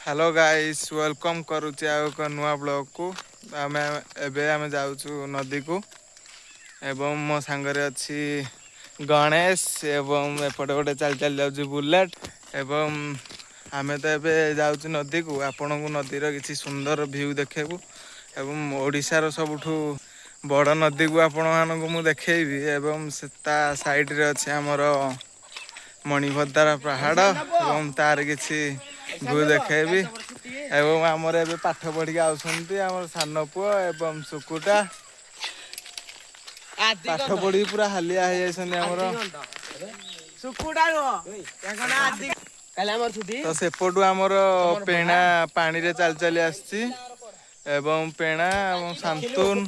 hello guys welcome करुचे आ एक नुआ ब्लॉग को आमे जाऊँ नदी को एवं मो सांगरे अच्छी गणेश एवं एपटे गोटे चल चल जाऊँ बुलेट एवं आमे तो एबे जाऊँ नदी को आपण को नदीर किसी सुंदर व्यू देखेबू एवं ओडिशार सबुठू बड़ नदी को आपण मानक मु देखेबी एवं ता साइड रे अच्छे हमर मणिभद्रा पहाड़ एवं तार किसी व्यू देखेबी एवं आमर एबे पाठ पढ़ी आउछंती हमर सान पुओ एवं सुकुटा पाठ पढ़ी पूरा हालिया हो जाइछन्ती हमर सुकुटा तो सेपटू आमर पेणा पानी रे चल चली आसची एवं पेणा एवं सांतुन